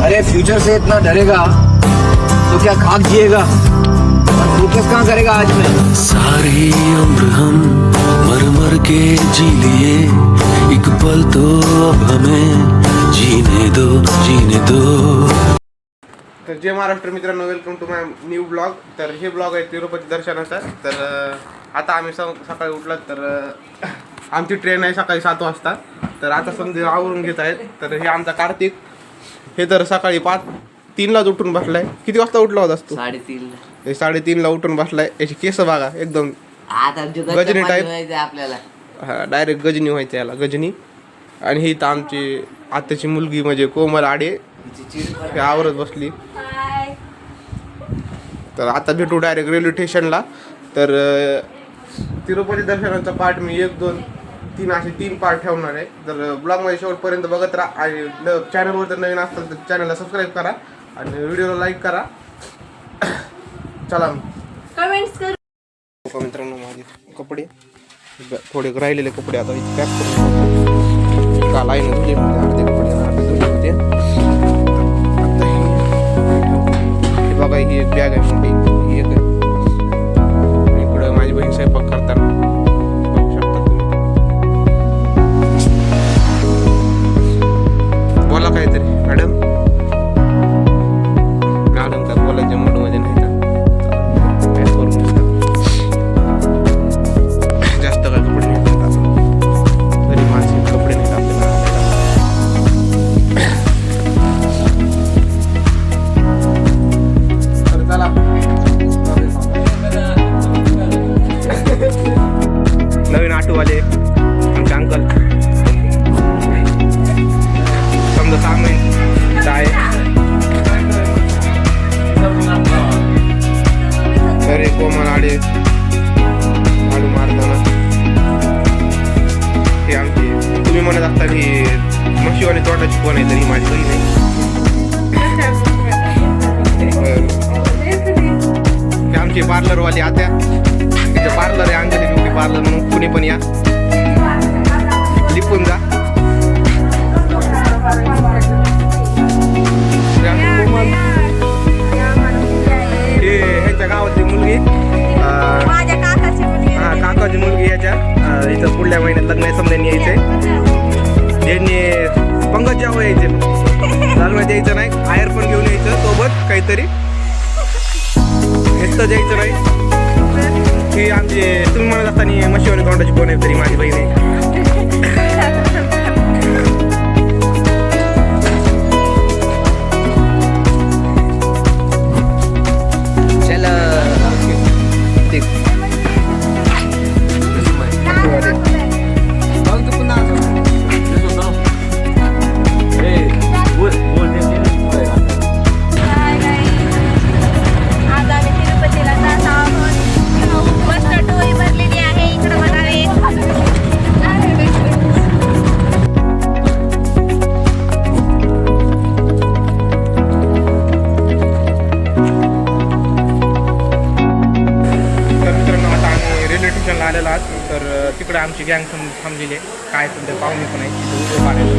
अरे फ्यूचर से इतना डरेगा तो क्या खाक जिएगा और फोकस कहाँ करेगा आज में। सारी उम्र हम मर मर के जी लिए, एक पल तो अब हमें जीने दो। तर जय महाराष्ट्र मित्रांनो, welcome to my new blog. तर हे ब्लॉग आहे तिरुपती दर्शनाचा. तर आता आम्ही सकाळी उठलो. तर आमची ट्रेन आहे सकाळी 7 वाजता. तर आता समजा आवरून घेत आहेत. तर हे आमचा कार्तिक, हे तर सकाळी 3लाच उठून बसलाय. किती वाजता उठला होतास तू? 3:30. हे 3:30ला उठून बसलाय. याची केस बघा एकदम आता गजनी टाईप. आपल्याला हा, डायरेक्ट गजनी व्हायचं याला, गजनी. आणि ही तर आमची आत्याची मुलगी म्हणजे कोमल आडे, हे आवरत बसली. तर आता भेटू डायरेक्ट रेल्वे स्टेशनला. तर तिरुपती दर्शनाचा पार्ट मी 1, 2, 3 असे 3 पार्ट ठेवणार आहे. तर ब्लॉगमध्ये शेवटपर्यंत बघत राहा. आणि चॅनलवर जर नवीन असतात तर चॅनलला सबस्क्राईब करा आणि व्हिडिओला लाईक करा. चला कमेंट्स कर. मित्रांनो, माझे कपडे थोडे राहिलेले कपडे आता पॅक करून काल आहे ना तुझे अर्धे कपडे अर्धे होते. आता हे बघा, ही एक बॅग आहे मोठी, ही एक आहे. इकडं माझी बहीण स्वयंपाक करताना बघू शकता तुम्ही. बोला काहीतरी मॅडम. मॅडम का बोलायच्या मूडमध्ये नाही तर पॅक करून जास्त काय कपडे नाही घालत आपण. तरी माझे कपडे नाही आपल्याला. तर चला, नवीन ऑटोवाले आमचे अंकल समजा 6 मिनिट आहे. तरी कोमल आडे आडू मारताना हे आमची, तुम्ही म्हणत असता की म्हशीवाली तोंडाची कोण आहे, तरी माझी बहीण आहे. हे आमची पार्लरवाली आत्या, तिचं पार्लर आहे अंजली ब्युटी पार्लर म्हणून. कुणी पण या, लिपून जा. हे ह्याच्या गावातली मुलगी, माझ्या काकाची मुलगी. हा काकाची मुलगी. याच्या इथं पुढल्या महिन्यात लग्न आहे, समजाने यायचंय. यांनी पंगत जावं यायचे, लग्नात यायचं नाही, आयर पण घेऊन यायचं सोबत काहीतरी, नुसतं यायचं नाही. ही आमची, तुम्ही म्हणत असताना म्हशीवाली तोंडाची कोण आहे, तरी माझी बहीण आहे. आज आम्ही तिरुपतीला जात आहोत. मस्त टोळी भरलेली आहे इकडं म्हणाले. तर मित्रांनो, आता आम्ही रेल्वे स्टेशनला आलेलो आहोत. तर तिकडे आमची गँग थांबलेली आहे. काय सध्या पाहुणे पण आहे, तिथं व्हिडिओ काढायला.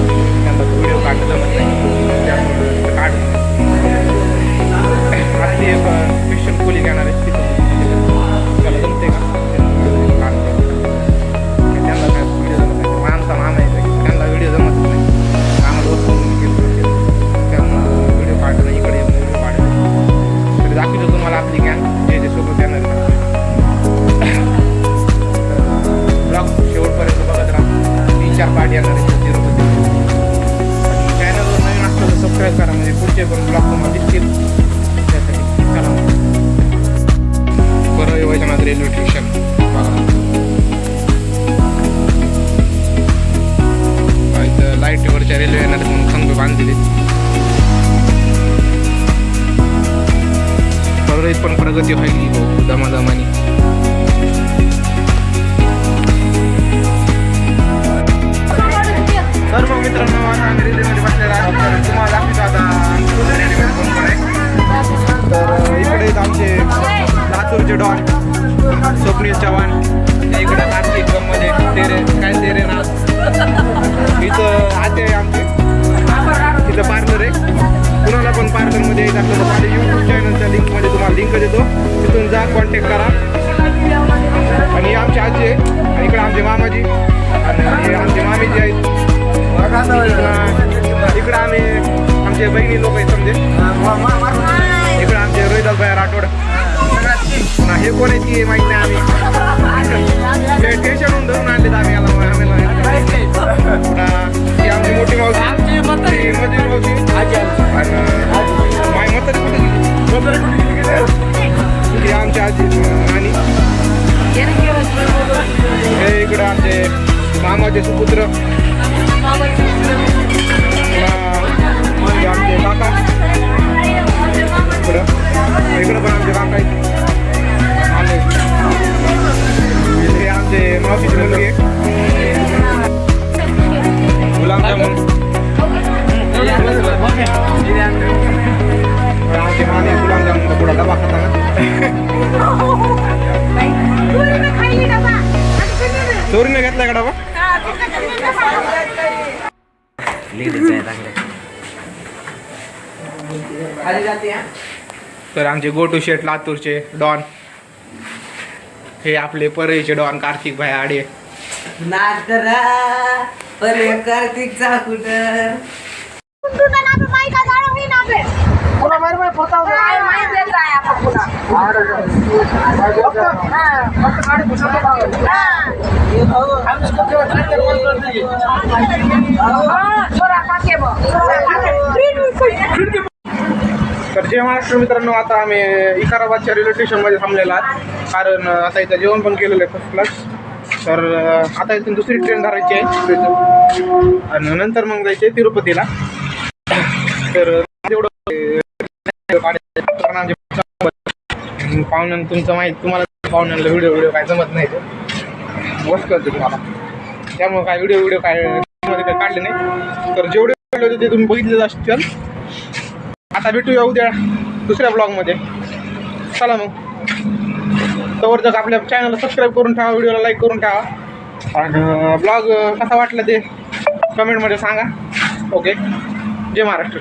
त्यांना व्हिडिओ काढणं जमत नाही, त्यामुळे काढ आपली एक क्रिश्चन खोली घेणार आहे तिथं. त्याला जमते का काढते, त्यांना काय व्हिडिओ जमत नाही. आमचा मामा आहे, त्यांना व्हिडिओ जमतच नाही. आम्हाला वस्तू घेऊन त्यामुळे व्हिडिओ काढणं, इकडे येऊन व्हिडिओ काढायचं. तरी दाखवतो तुम्हाला आपली गँग जे सोबत येणार आहे. ब्लॉग शेवटपर्यंत बघत राहा. 3-4 पार्ट येणार आहे तिरुपती. चॅनलवर नवीन असलं तर सबस्क्राईब करा, म्हणजे पुढचे पण ब्लॉग तुम्हाला दिसतील. त्यासाठी चला बरं, वैजनाथ रेल्वे स्टेशन इथं लाईटवरच्या रेल्वे येणार म्हणून खांब बांधलेले. परत पण प्रगती व्हायली दमादमानी. तर मग मित्रांनो, आता आम्ही रेल्वेमध्ये बसलेला आहोत. तर तुम्हाला दाखवतो आता रेल्वे कोण कोण आहे. तर इकडे आमचे लातूरचे डॉन स्वप्नील चव्हाण, त्या इकडे कार्तिक मध्ये तेरे ना. इथं आते आहे आमचे, इथं पार्लर आहे. कुणाला बघायचं असलं तर माझ्या यूट्यूब चॅनलच्या लिंकमध्ये तुम्हाला लिंक देतो, तिथून जा, कॉन्टॅक्ट करा. आणि आमची आजी आहे आणि इकडे आमचे मामाजी आणि हे आमचे मामीजी आहेत. इकडे आम्ही आमचे बहिणी लोक आहेत समजे. इकडे आमचे रोहिदास भाई राठोड. हे कोण आहे ती माहिती नाही. आम्ही स्टेशनहून धरून आणलेत आम्ही याला. ही आमची मोठी मावशी, मधली मावशी आणि माय म्हातारी कुठे गेली. ही आमची आजी आणि हे इकडे आमचे मामाचे सुपुत्र, आमचे काका. इकडं पण आमचे काका आहेत. हे आमचे मावशीची मुलगी आहे. गुलाबजामुन आमचे माने गुलाबजामुनचा पुढा डबा खाताना चोरीने घेतलाय का डबा. तर आमचे गोटू शेठ लातूरचे डॉन, हे आपले परळीचे डॉन कार्तिक भाई आडे. नाचरा परे कार्तिकचा कुठं तर जय महाराष्ट्र मित्रांनो, आता आम्ही विकाराबादच्या रेल्वे स्टेशनमध्ये थांबलेलो आहोत, कारण आता इथं जेवण पण केलेलं आहे फर्स्ट क्लास. तर आता इथून दुसरी ट्रेन धरायची आहे आणि नंतर मग जायचे आहे तिरुपतीला. तर तेवढं पाहुण्यांना तुमचं माहीत, तुम्हाला पाहुण्यांना व्हिडिओ काय जमत नाही, ते वस्त करते तुम्हाला, त्यामुळे काय व्हिडिओ काय मध्ये काय काढले नाही. तर जेवढे काढले होते ते तुम्ही बघितलेच असतील. आता भेटूया उद्या दुसऱ्या ब्लॉगमध्ये. चला मग, तोवर जर आपल्या चॅनलला सबस्क्राईब करून ठेवा, व्हिडिओला लाईक करून ठेवा आणि ब्लॉग कसा वाटला ते कमेंटमध्ये सांगा. ओके, जय महाराष्ट्र.